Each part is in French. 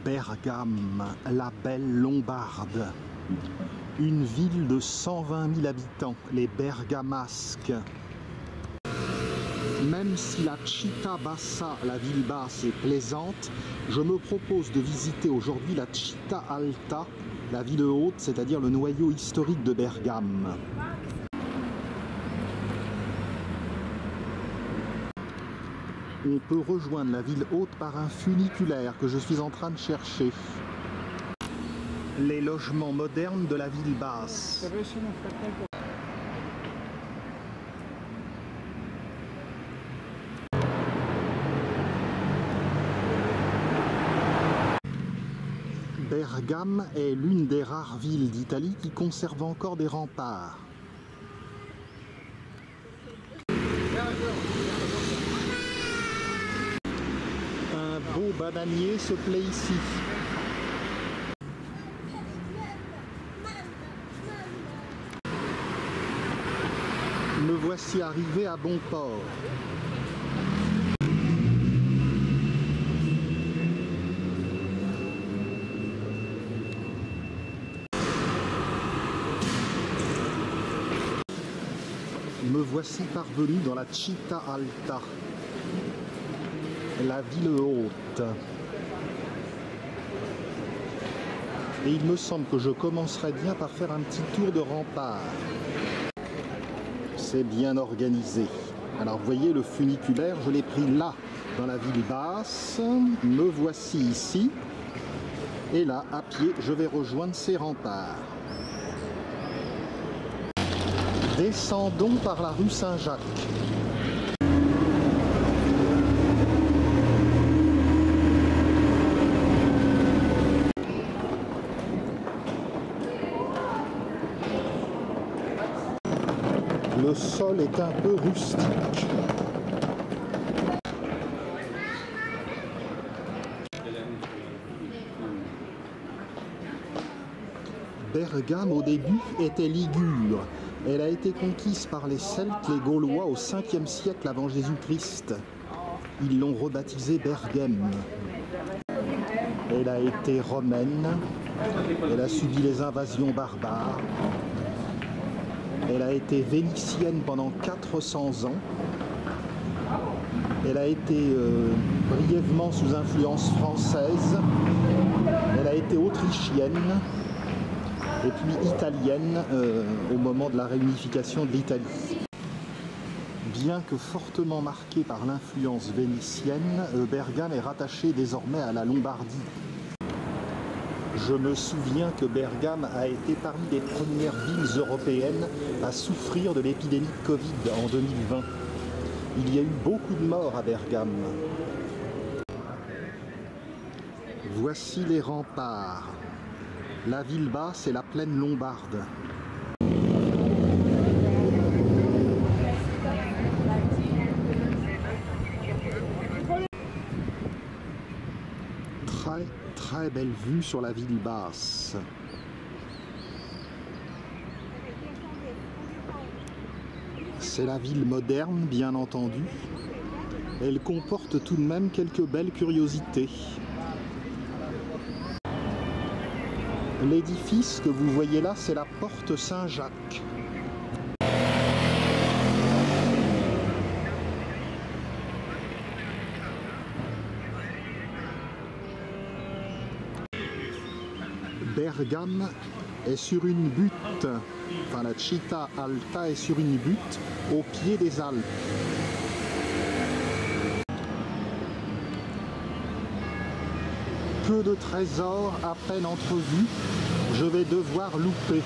Bergame, la belle Lombarde. Une ville de 120 000 habitants, les Bergamasques. Même si la Città Bassa, la ville basse, est plaisante, je me propose de visiter aujourd'hui la Città Alta, la ville haute, c'est-à-dire le noyau historique de Bergame. On peut rejoindre la ville haute par un funiculaire que je suis en train de chercher. Les logements modernes de la ville basse. Bergame est l'une des rares villes d'Italie qui conserve encore des remparts. Un beau bananier se plaît ici. Me voici arrivé à bon port. Me voici parvenu dans la Città Alta, la ville haute. Et il me semble que je commencerai bien par faire un petit tour de rempart. C'est bien organisé. Alors vous voyez, le funiculaire, je l'ai pris là, dans la ville basse. Me voici ici. Et là, à pied, je vais rejoindre ces remparts. Descendons par la rue Saint-Jacques. Le sol est un peu rustique. Bergame au début était ligure. Elle a été conquise par les Celtes, les Gaulois au 5e siècle avant Jésus-Christ. Ils l'ont rebaptisée Berghem. Elle a été romaine. Elle a subi les invasions barbares. Elle a été vénitienne pendant 400 ans. Elle a été brièvement sous influence française. Elle a été autrichienne. Et puis italienne au moment de la réunification de l'Italie. Bien que fortement marquée par l'influence vénitienne, Bergame est rattachée désormais à la Lombardie. Je me souviens que Bergame a été parmi les premières villes européennes à souffrir de l'épidémie de Covid en 2020. Il y a eu beaucoup de morts à Bergame. Voici les remparts. La ville basse et la plaine lombarde. Très belle vue sur la ville basse. C'est la ville moderne, bien entendu. Elle comporte tout de même quelques belles curiosités. L'édifice que vous voyez là, c'est la porte Saint-Jacques. Bergame est sur une butte, enfin la Città Alta est sur une butte au pied des Alpes. Peu de trésors à peine entrevus, je vais devoir louper.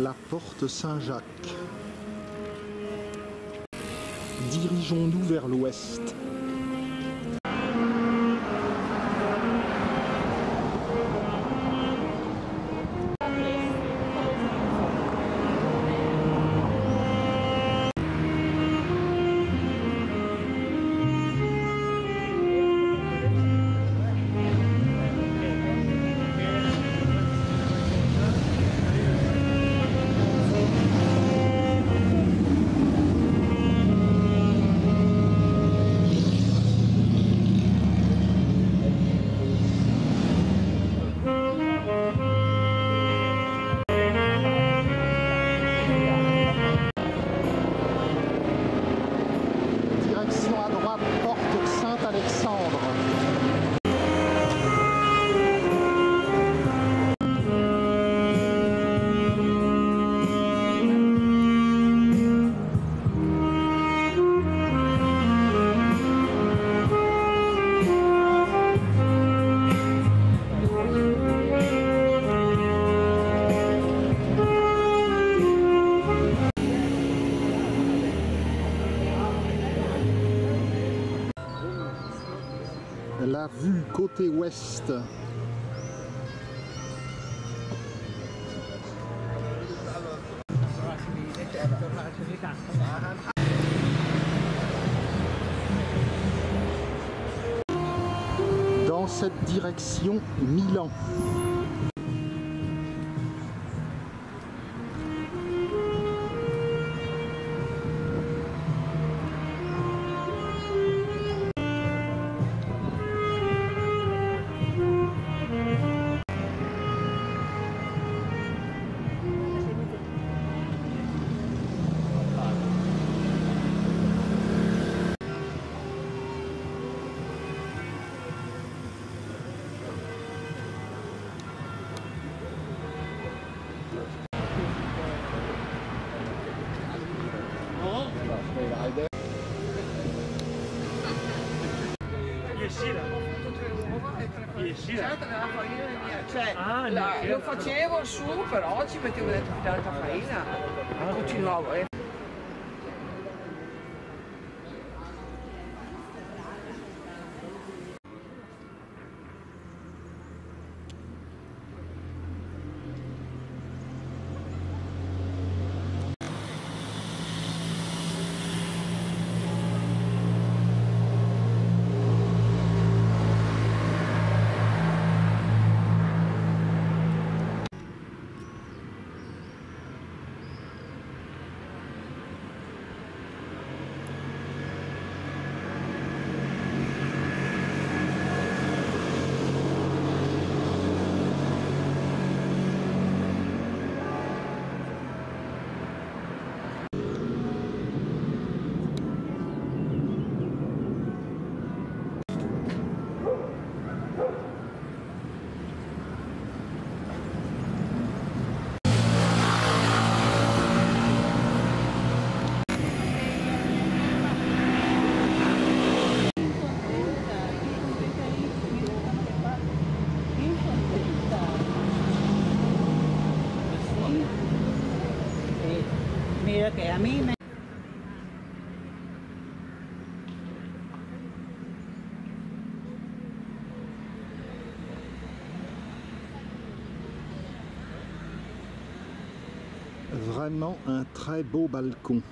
La porte Saint-Jacques. Dirigeons-nous vers l'ouest. la vue côté ouest. Dans cette direction, Milan. Cioè, lo facevo su, però ci mettevo dentro tanta farina, continuavo. Mira que a mí me... Vraiment un très beau balcon.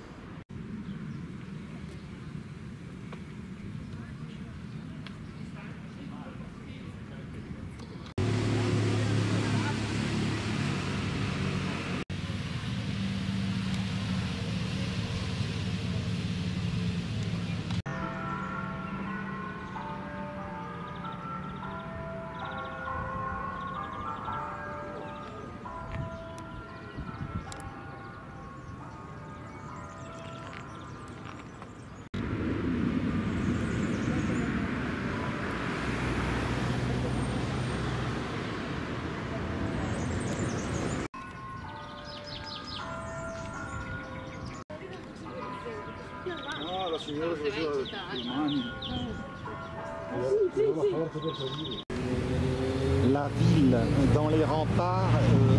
La ville dans les remparts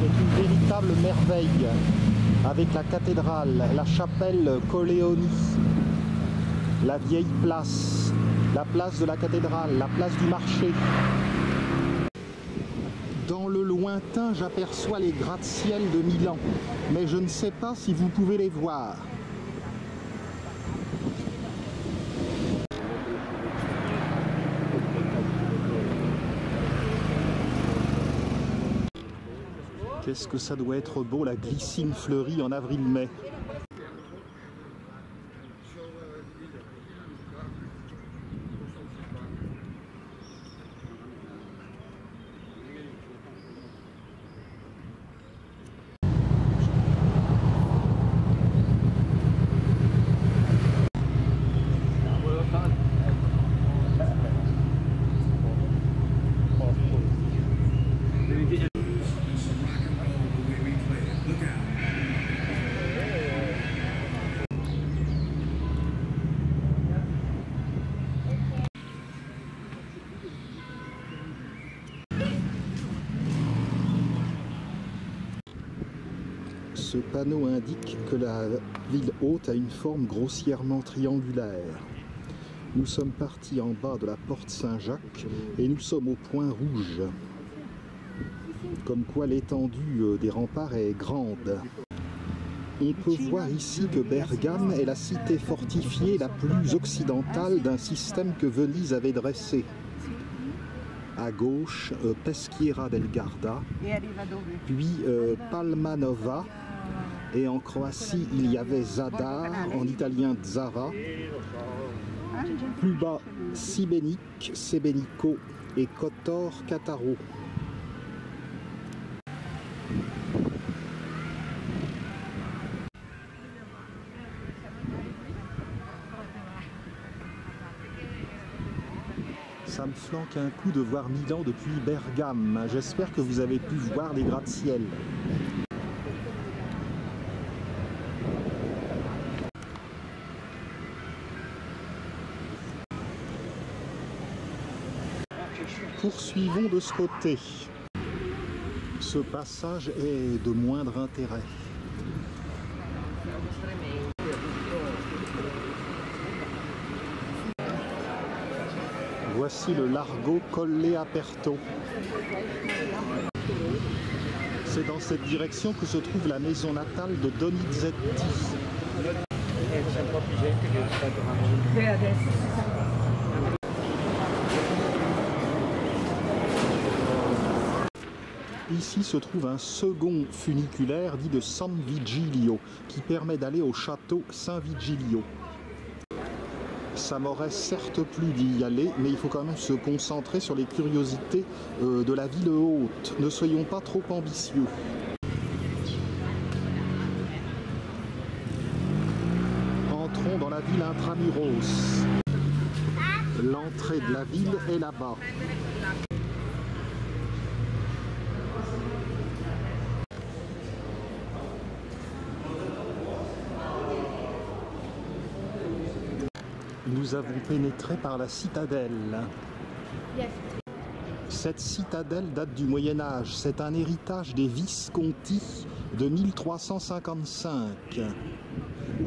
est une véritable merveille, avec la cathédrale, la chapelle Colleoni, la vieille place, la place de la cathédrale, la place du marché. Dans le lointain, j'aperçois les gratte-ciel de Milan, mais je ne sais pas si vous pouvez les voir. Qu'est-ce que ça doit être beau, la glycine fleurie en avril-mai. Ce panneau indique que la ville haute a une forme grossièrement triangulaire. Nous sommes partis en bas de la porte Saint-Jacques et nous sommes au point rouge. Comme quoi l'étendue des remparts est grande. On peut voir ici que Bergame est la cité fortifiée la plus occidentale d'un système que Venise avait dressé. À gauche, Peschiera del Garda, puis Palma Nova, et en Croatie il y avait Zadar, en italien Zara, plus bas Šibenik, Sebenico et Kotor Kataro. Ça me flanque un coup de voir Milan depuis Bergame. J'espère que vous avez pu voir les gratte-ciel. Poursuivons de ce côté. Ce passage est de moindre intérêt. Voici le largo Colle Aperto. C'est dans cette direction que se trouve la maison natale de Donizetti. Ici se trouve un second funiculaire dit de San Vigilio qui permet d'aller au château Saint-Vigilio. Ça m'aurait certes plu d'y aller, mais il faut quand même se concentrer sur les curiosités de la ville haute. Ne soyons pas trop ambitieux. Entrons dans la ville intramuros. L'entrée de la ville est là-bas. Nous avons pénétré par la citadelle. Cette citadelle date du Moyen-Âge. C'est un héritage des Visconti de 1355.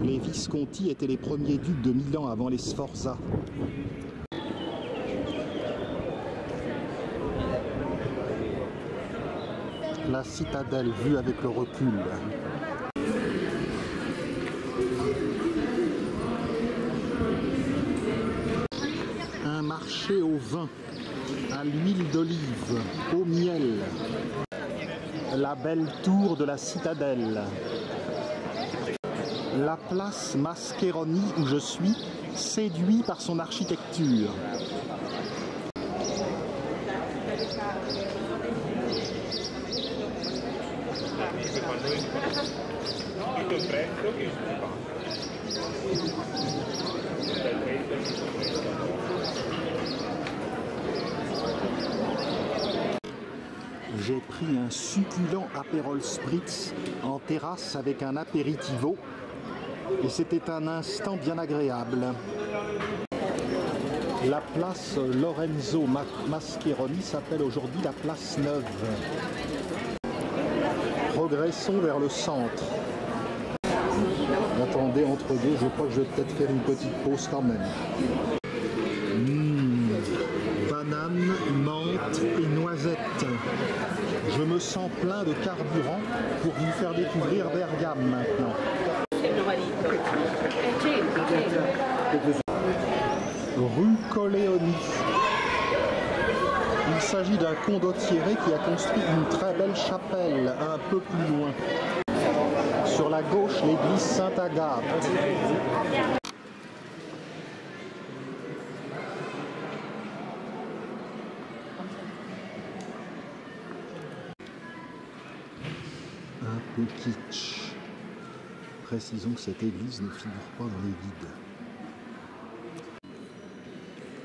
Les Visconti étaient les premiers ducs de Milan avant les Sforza. La citadelle vue avec le recul. Marché au vin, à l'huile d'olive, au miel. La belle tour de la citadelle. La place Mascheroni où je suis, séduit par son architecture. J'ai pris un succulent Aperol Spritz en terrasse avec un apéritivo et c'était un instant bien agréable. La place Lorenzo Mascheroni s'appelle aujourd'hui la place Neuve. Progressons vers le centre. Attendez, entre deux, je crois que je vais peut-être faire une petite pause quand même. Banane, menthe et noisette. Je me sens plein de carburant pour vous faire découvrir Bergame maintenant. Rue Colleoni. Il s'agit d'un condottiere qui a construit une très belle chapelle un peu plus loin. Sur la gauche, l'église Sainte-Agathe. Un peu kitsch. Précisons que cette église ne figure pas dans les guides.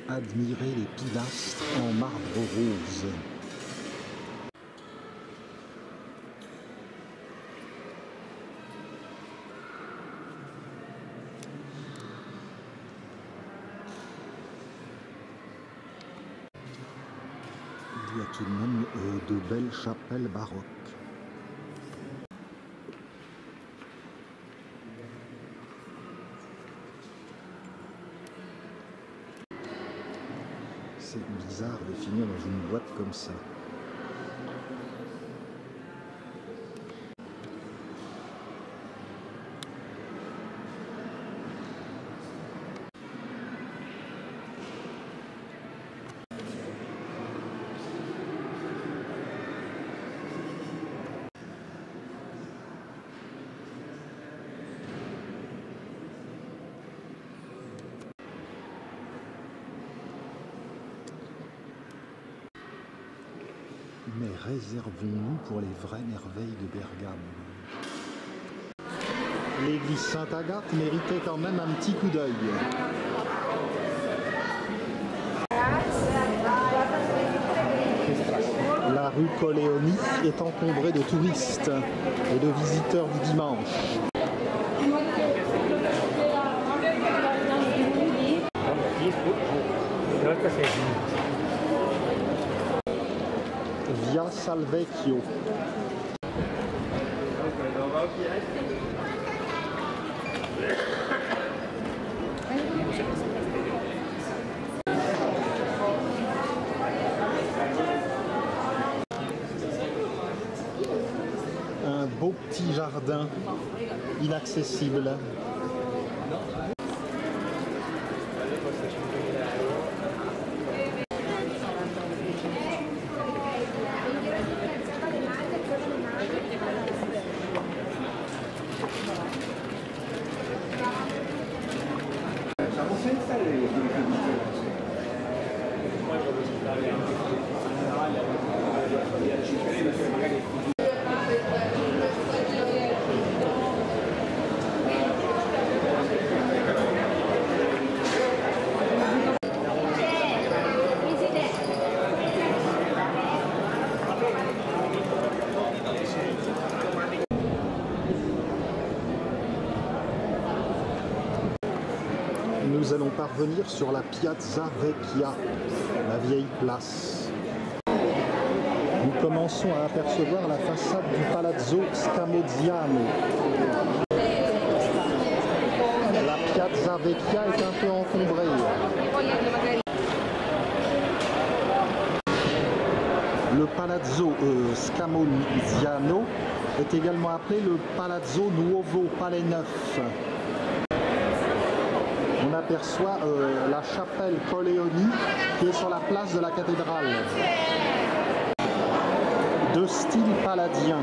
Admirez les pilastres en marbre rose. Il y a tout de même de belles chapelles baroques. C'est bizarre de finir dans une boîte comme ça. Mais réservons-nous pour les vraies merveilles de Bergame. L'église Sainte-Agathe méritait quand même un petit coup d'œil. La rue Colleoni est encombrée de touristes et de visiteurs du dimanche. Via Salvecchio. Un beau petit jardin inaccessible. Nous allons parvenir sur la Piazza Vecchia, la vieille place. Nous commençons à apercevoir la façade du Palazzo Scamozziano. La Piazza Vecchia est un peu encombrée. Le Palazzo Scamozziano est également appelé le Palazzo Nuovo, Palais Neuf. On aperçoit la chapelle Colleoni qui est sur la place de la cathédrale. De style palladien,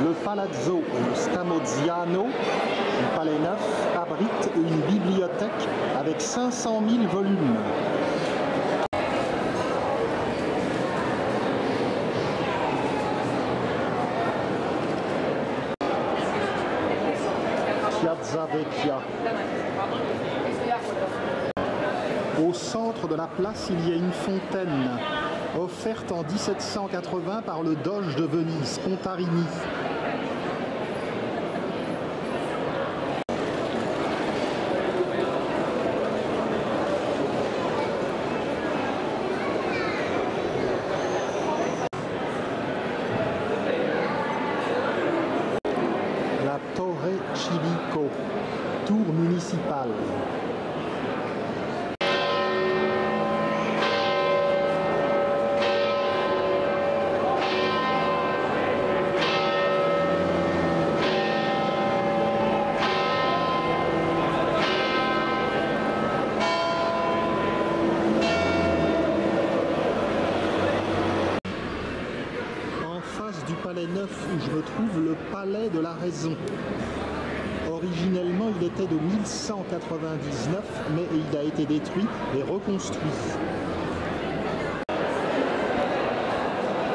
le Palazzo Scamozziano, le Palais Neuf, abrite une bibliothèque avec 500 000 volumes. Piazza Vecchia. Au centre de la place, il y a une fontaine, offerte en 1780 par le doge de Venise, Contarini. La Torre Civico, tour municipale. Palais Neuf où je me trouve le Palais de la Raison. Originellement, il était de 1199, mais il a été détruit et reconstruit.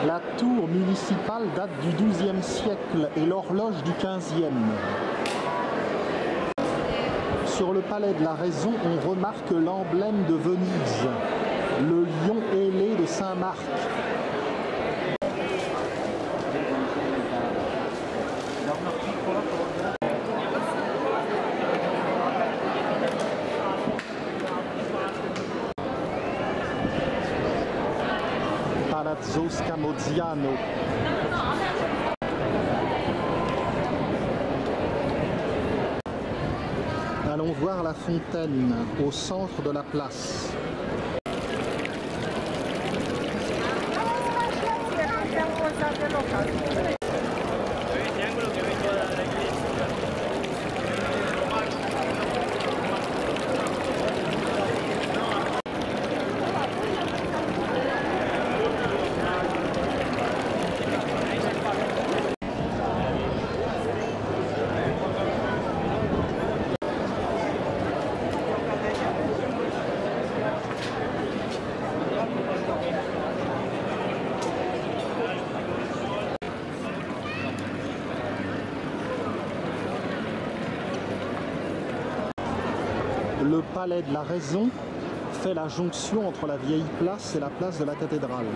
La tour municipale date du XIIe siècle et l'horloge du XVe. Sur le Palais de la Raison, on remarque l'emblème de Venise, le lion ailé de Saint-Marc. Palazzo Scamozziano. Allons voir la fontaine au centre de la place. Le palais de la Raison fait la jonction entre la vieille place et la place de la cathédrale.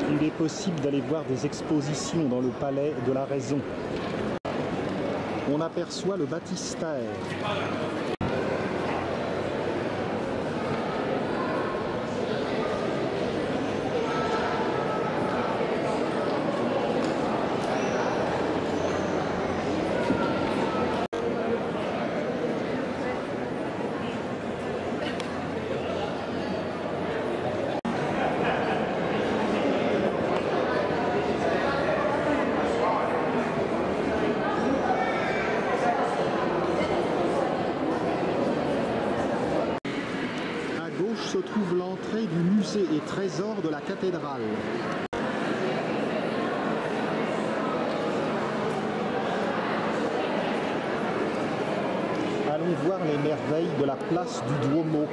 Il est possible d'aller voir des expositions dans le palais de la Raison. On aperçoit le baptistère. Se trouve l'entrée du musée et trésor de la cathédrale. Allons voir les merveilles de la place du Duomo.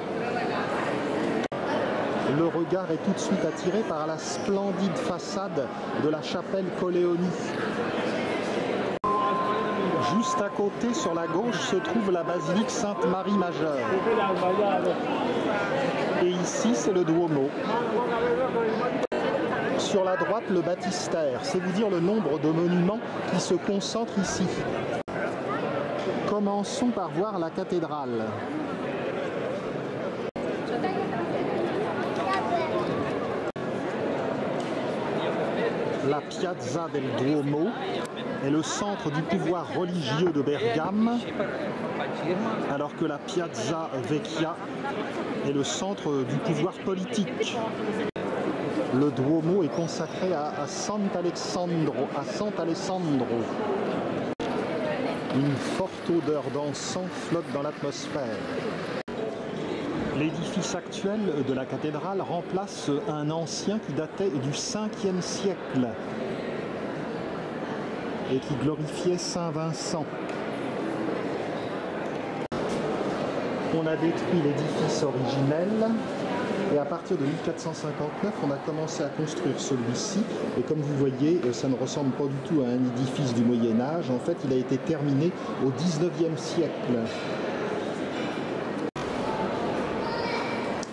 Le regard est tout de suite attiré par la splendide façade de la chapelle Colleoni. Juste à côté, sur la gauche, se trouve la basilique Sainte-Marie Majeure. Et ici, c'est le Duomo. Sur la droite, le baptistère. C'est vous dire le nombre de monuments qui se concentrent ici. Commençons par voir la cathédrale. La Piazza del Duomo est le centre du pouvoir religieux de Bergame, alors que la Piazza Vecchia est le centre du pouvoir politique. Le Duomo est consacré à Sant'Alessandro. Une forte odeur d'encens flotte dans l'atmosphère. L'édifice actuel de la cathédrale remplace un ancien qui datait du 5e siècle et qui glorifiait Saint Vincent. On a détruit l'édifice originel et à partir de 1459, on a commencé à construire celui-ci. Et comme vous voyez, ça ne ressemble pas du tout à un édifice du Moyen-Âge. En fait, il a été terminé au 19e siècle.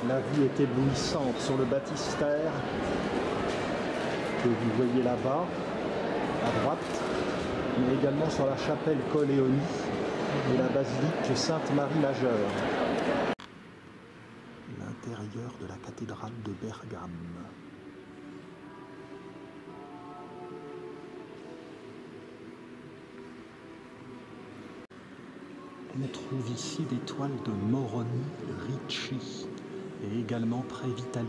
La vue est éblouissante sur le baptistère que vous voyez là-bas, à droite, mais également sur la chapelle Colleoni et la basilique Sainte-Marie Majeure. L'intérieur de la cathédrale de Bergame. On trouve ici des toiles de Moroni Ricci et également Previtali.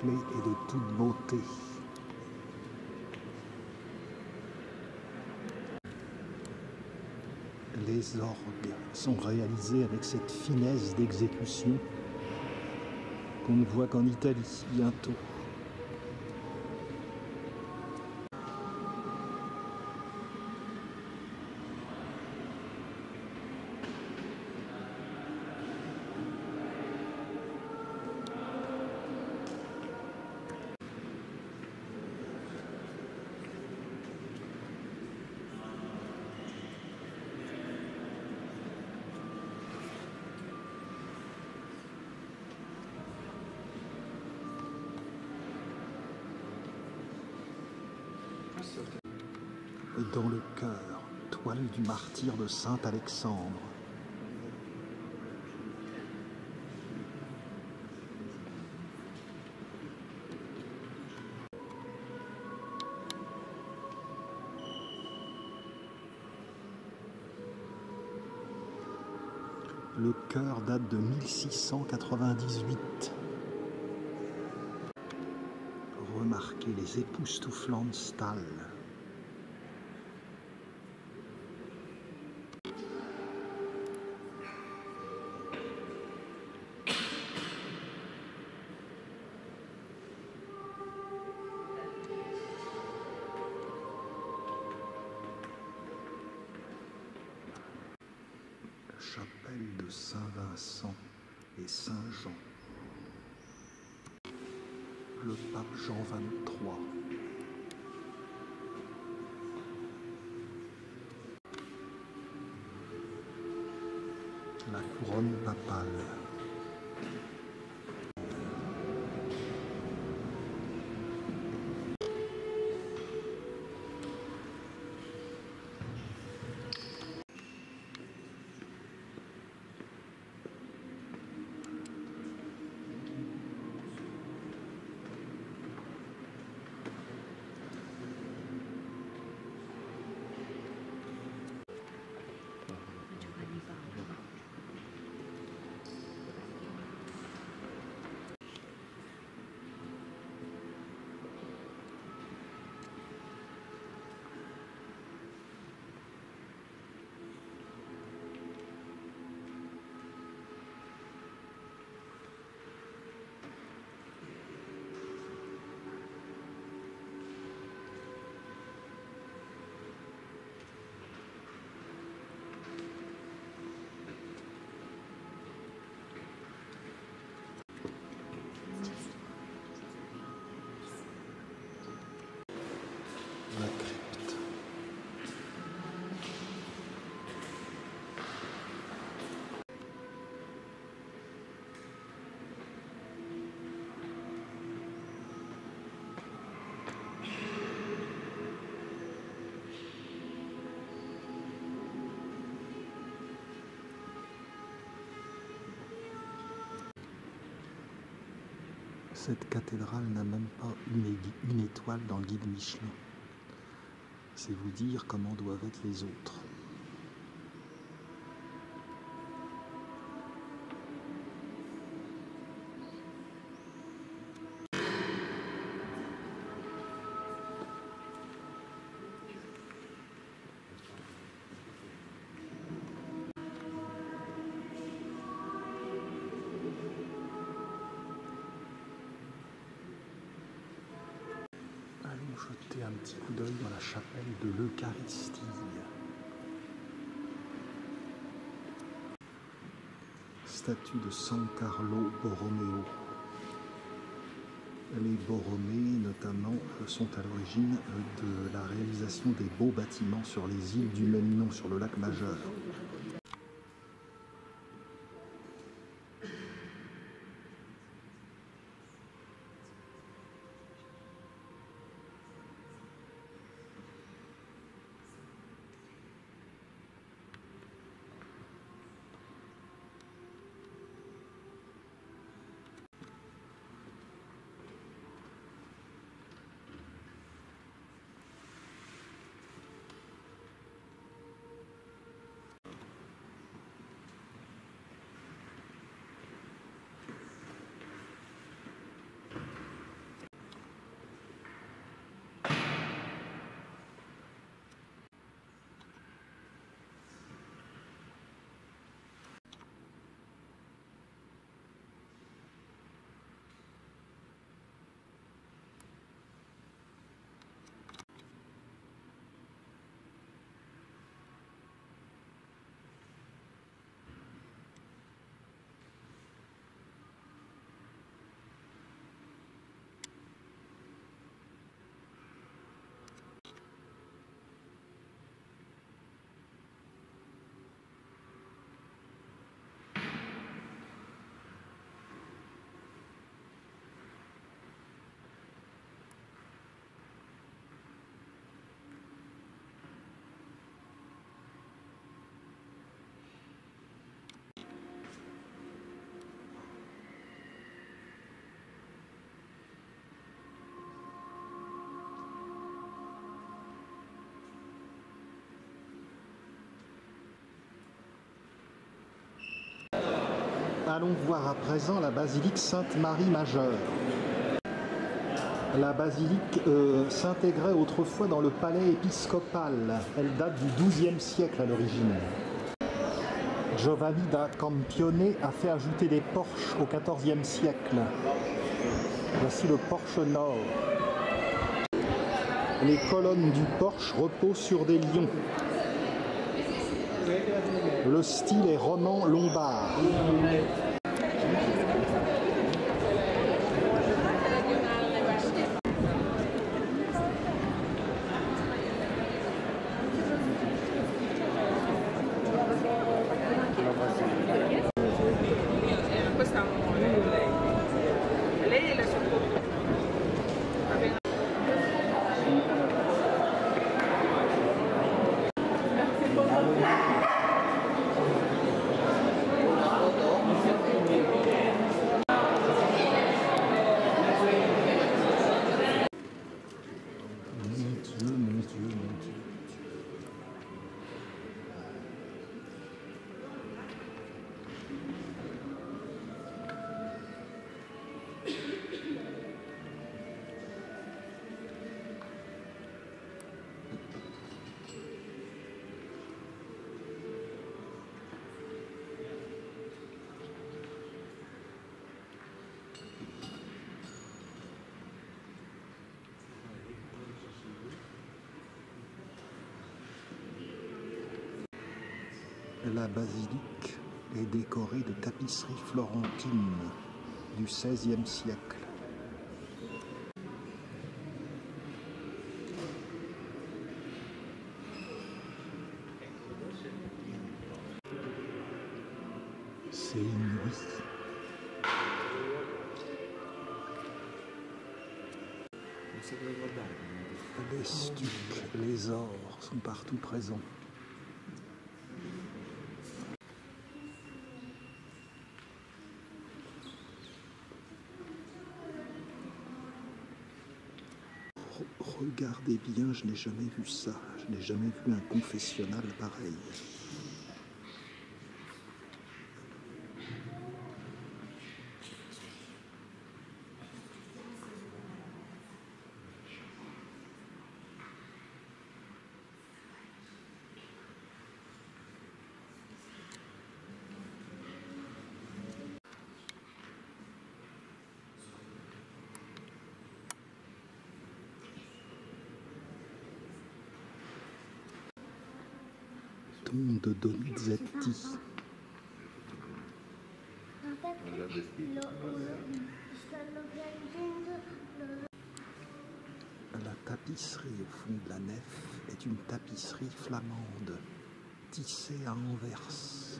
bouclée et de toute beauté. Les orgues sont réalisés avec cette finesse d'exécution qu'on ne voit qu'en Italie bientôt. Dans le chœur, toile du martyre de Saint Alexandre. Le chœur date de 1698. Remarquez les époustouflantes stalles. Chapelle de Saint-Vincent et Saint-Jean. Le pape Jean XXIII. La couronne papale. La crypte. Cette cathédrale n'a même pas une étoile dans le guide Michelin. C'est vous dire comment doivent être les autres. Allons jeter un petit coup d'œil dans la chapelle de l'Eucharistie. Statue de San Carlo Borromeo. Les Borromei, notamment, sont à l'origine de la réalisation des beaux bâtiments sur les îles du même nom, sur le lac Majeur. Allons voir à présent la basilique Sainte-Marie-Majeure. La basilique s'intégrait autrefois dans le palais épiscopal. Elle date du XIIe siècle à l'origine. Giovanni da Campione a fait ajouter des porches au XIVe siècle. Voici le porche nord. Les colonnes du porche reposent sur des lions. Le style est roman lombard. La basilique est décorée de tapisseries florentines du XVIe siècle. C'est inouï. Les stucs, les ors sont partout présents. Regardez bien, je n'ai jamais vu ça. Je n'ai jamais vu un confessionnal pareil. De Donizetti. La tapisserie au fond de la nef est une tapisserie flamande, tissée à Anvers.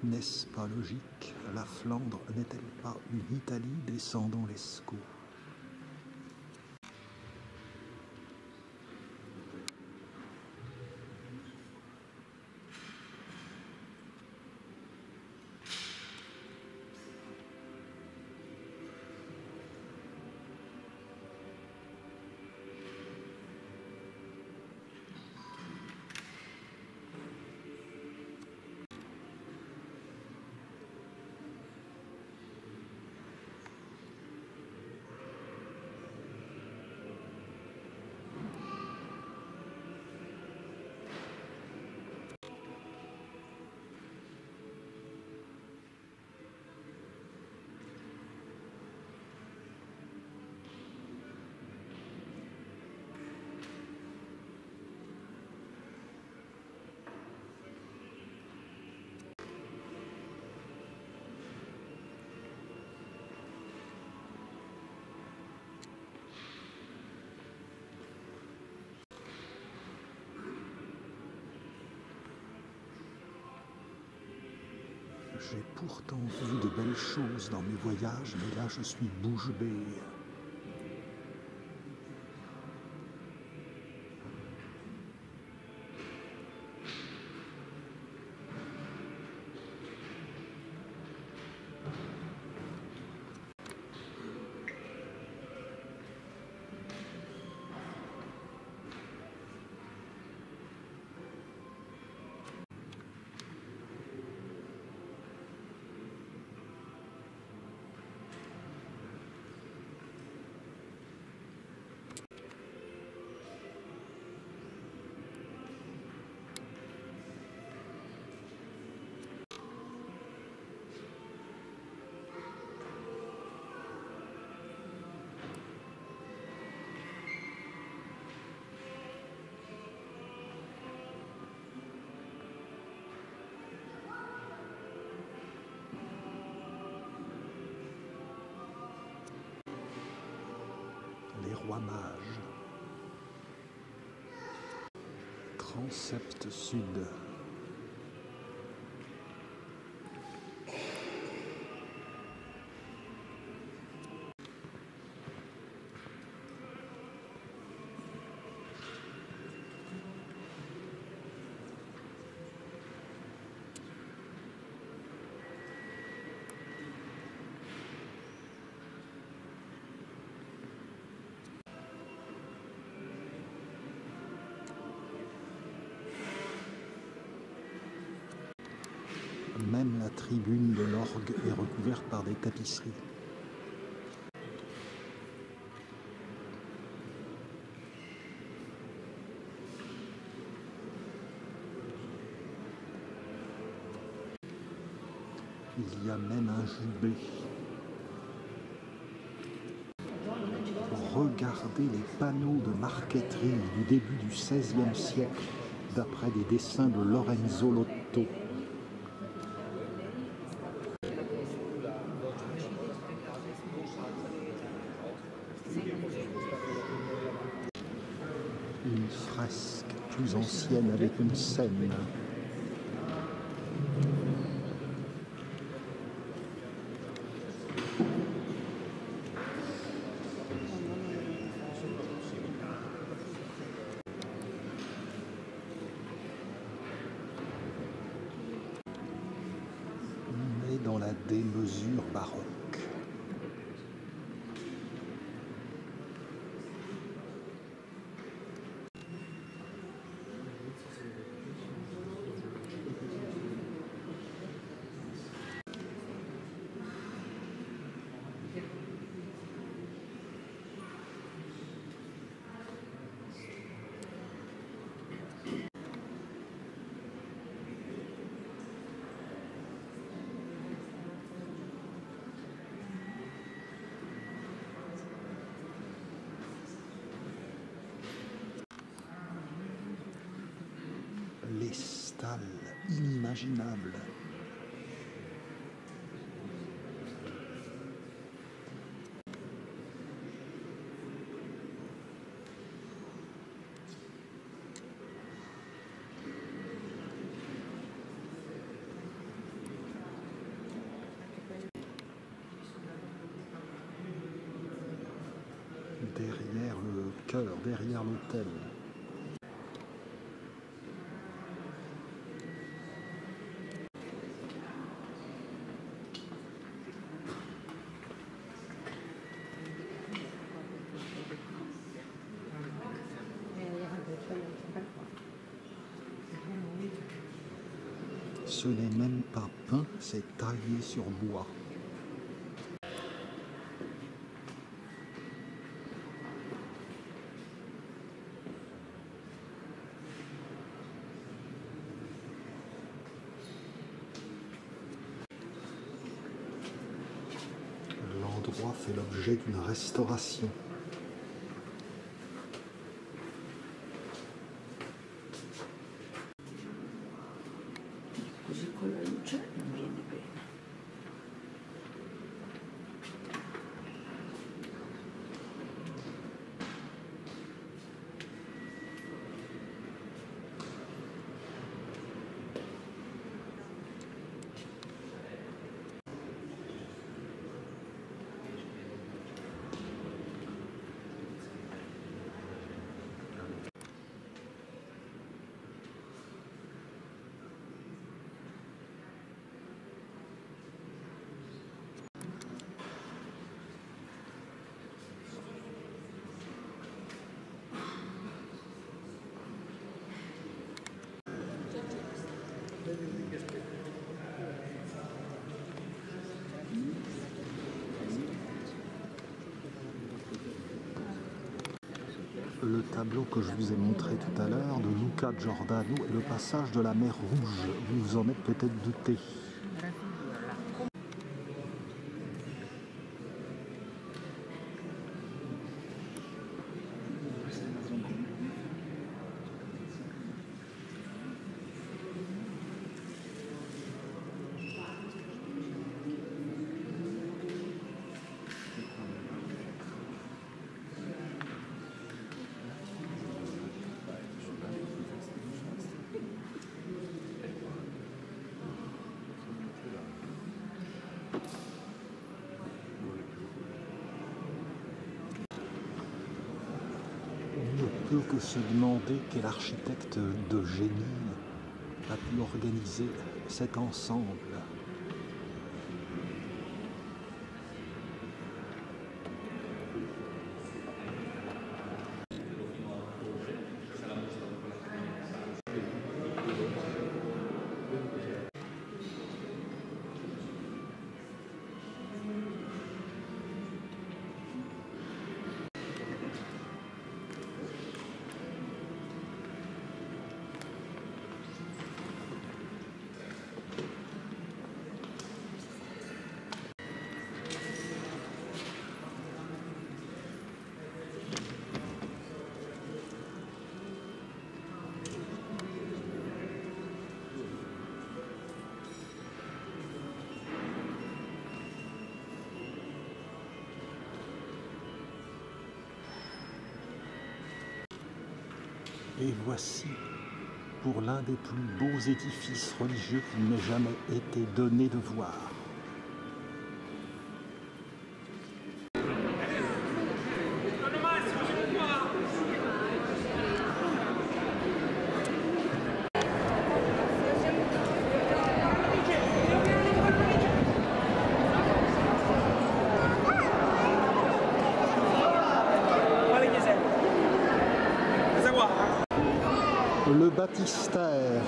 N'est-ce pas logique? La Flandre n'est-elle pas une Italie descendant l'Escaut? J'ai pourtant vu de belles choses dans mes voyages, mais là je suis bouche bée. Transept Sud. Même la tribune de l'orgue est recouverte par des tapisseries. Il y a même un jubé. Regardez les panneaux de marqueterie du début du XVIe siècle, d'après des dessins de Lorenzo Lotto. Une fresque plus ancienne avec une scène. On est dans la démesure baroque. Les stalles inimaginables. Derrière le chœur, derrière l'autel. Ce n'est même pas peint, c'est taillé sur bois. L'endroit fait l'objet d'une restauration. Così con la luce non viene bene. Le tableau que je vous ai montré tout à l'heure de Luca Giordano est le passage de la mer Rouge. Vous vous en êtes peut-être douté. peut que se demander quel architecte de génie a pu organiser cet ensemble. Et voici, pour l'un des plus beaux édifices religieux qu'il m'ait jamais été donné de voir. Le baptistère.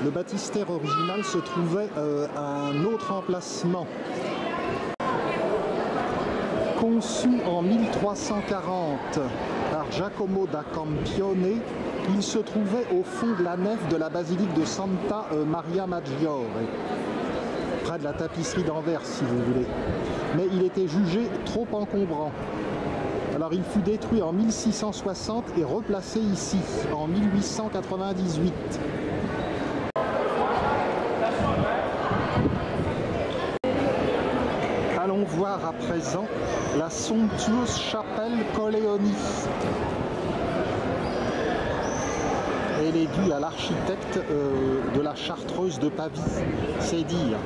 Le baptistère original se trouvait à un autre emplacement. Conçu en 1340 par Giacomo da Campione, il se trouvait au fond de la nef de la basilique de Santa Maria Maggiore, près de la tapisserie d'Anvers si vous voulez. Mais il était jugé trop encombrant. Alors il fut détruit en 1660 et replacé ici en 1898. Allons voir à présent la somptueuse chapelle Colleoni. Elle est due à l'architecte de la Chartreuse de Pavie, c'est dire.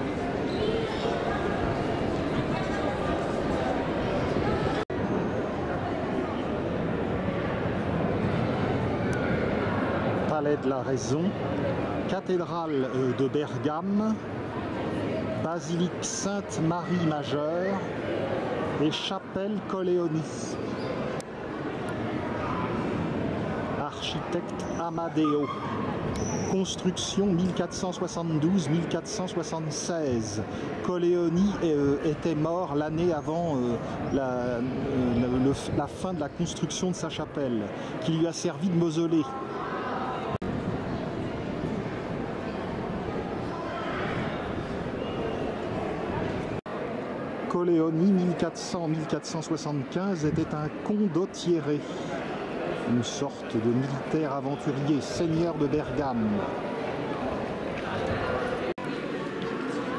Palais de la Raison, cathédrale de Bergame, basilique Sainte-Marie Majeure et chapelle Colleoni. Architecte Amadeo. Construction 1472-1476. Colleoni était mort l'année avant la fin de la construction de sa chapelle, qui lui a servi de mausolée. Colleoni 1400-1475 était un condottiere, une sorte de militaire aventurier, seigneur de Bergame.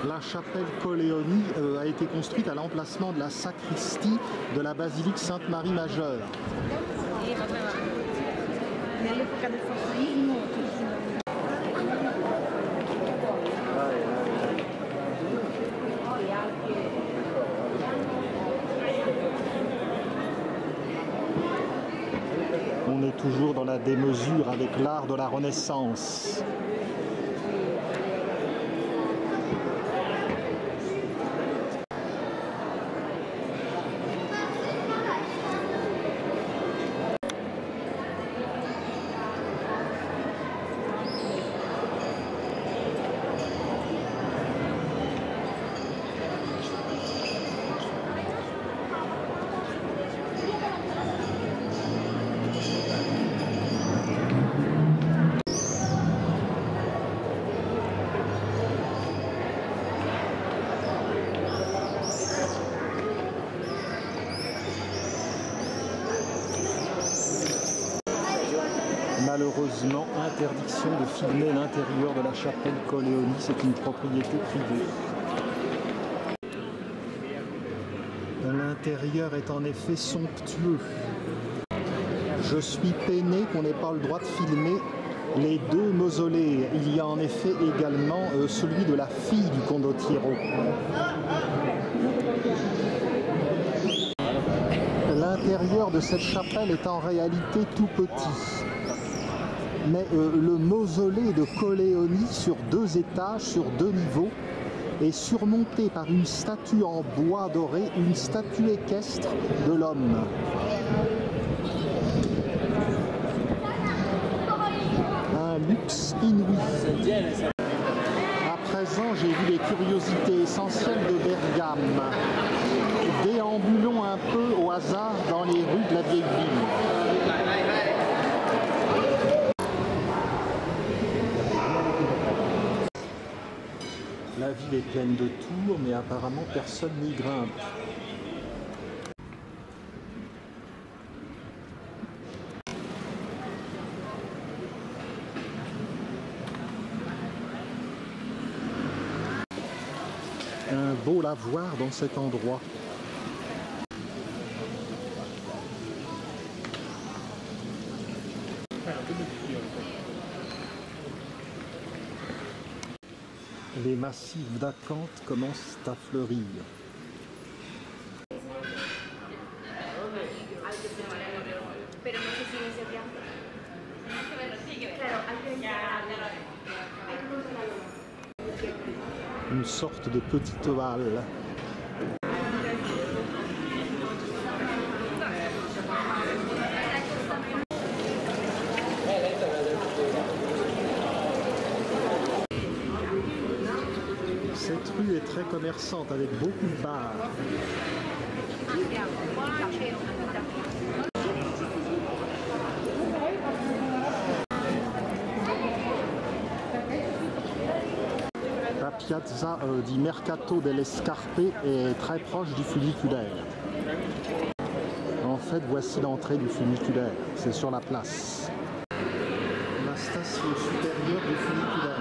La chapelle Colleoni a été construite à l'emplacement de la sacristie de la basilique Sainte-Marie Majeure. On est toujours dans la démesure avec l'art de la Renaissance. Malheureusement, interdiction de filmer l'intérieur de la chapelle Colleoni, c'est une propriété privée. L'intérieur est en effet somptueux. Je suis peiné qu'on n'ait pas le droit de filmer les deux mausolées. Il y a en effet également celui de la fille du condottiero. l'intérieur de cette chapelle est en réalité tout petit. Mais le mausolée de Colleoni sur 2 étages, sur 2 niveaux, est surmonté par une statue en bois doré, une statue équestre de l'homme. Un luxe inouï. À présent, j'ai vu les curiosités essentielles de Bergame. Déambulons un peu au hasard dans les rues de la vieille ville. La ville est pleine de tours, mais apparemment personne n'y grimpe. Un beau lavoir dans cet endroit. Les massifs d'acanthes commencent à fleurir. Une sorte de petite halle. Cette rue est très commerçante avec beaucoup de bars. La piazza di Mercato delle Scarpe est très proche du funiculaire. En fait, voici l'entrée du funiculaire. C'est sur la place. La station supérieure du funiculaire.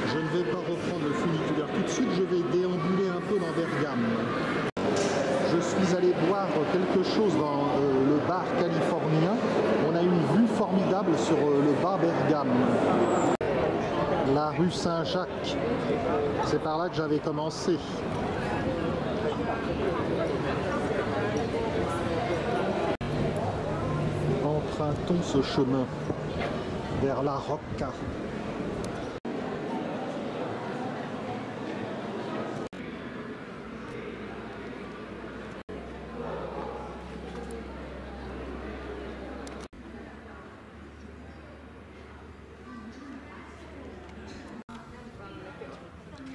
Je ne vais pas reprendre le funiculaire tout de suite, je vais déambuler un peu dans Bergame. Je suis allé boire quelque chose dans le bar californien. On a une vue formidable sur le bas Bergame. La rue Saint-Jacques, c'est par là que j'avais commencé. Empruntons ce chemin vers la Rocca.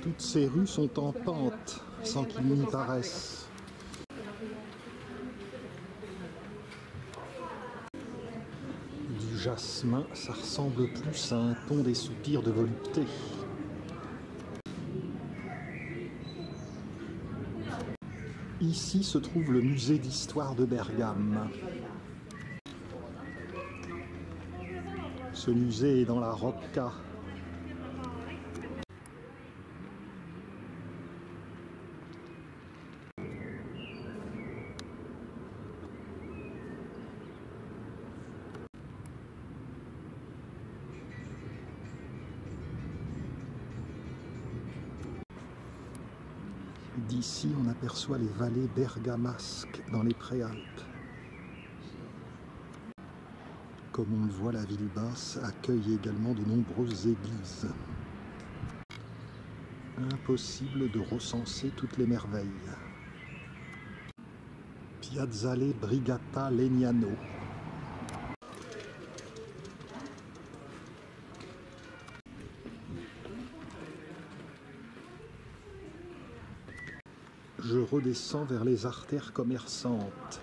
Toutes ces rues sont en pente, sans qu'il n'y paraisse. Du jasmin, ça ressemble plus à un ton des soupirs de volupté. Ici se trouve le musée d'histoire de Bergame. Ce musée est dans la Rocca. D'ici, on aperçoit les vallées bergamasques dans les Préalpes. Comme on le voit, la ville basse accueille également de nombreuses églises. Impossible de recenser toutes les merveilles. Piazzale Brigata Legnano. Je redescends vers les artères commerçantes.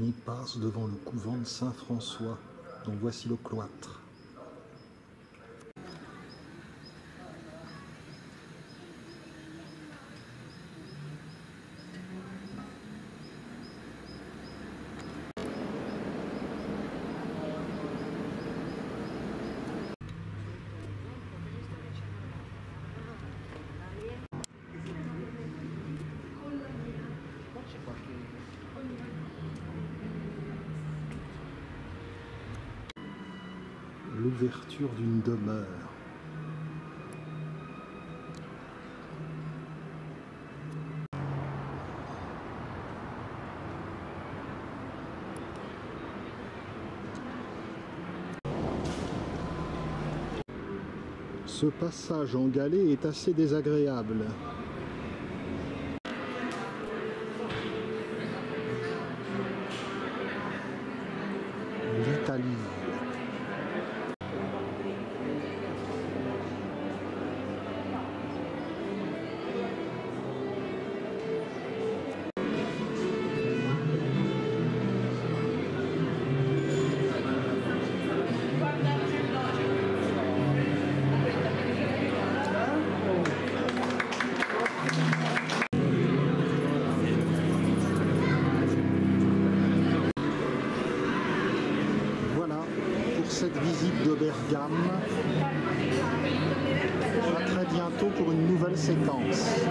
Il passe devant le couvent de Saint-François, dont voici le cloître. L'ouverture d'une demeure. Ce passage en galets est assez désagréable. L'Italie. Cette visite de Bergame. À très bientôt pour une nouvelle séquence.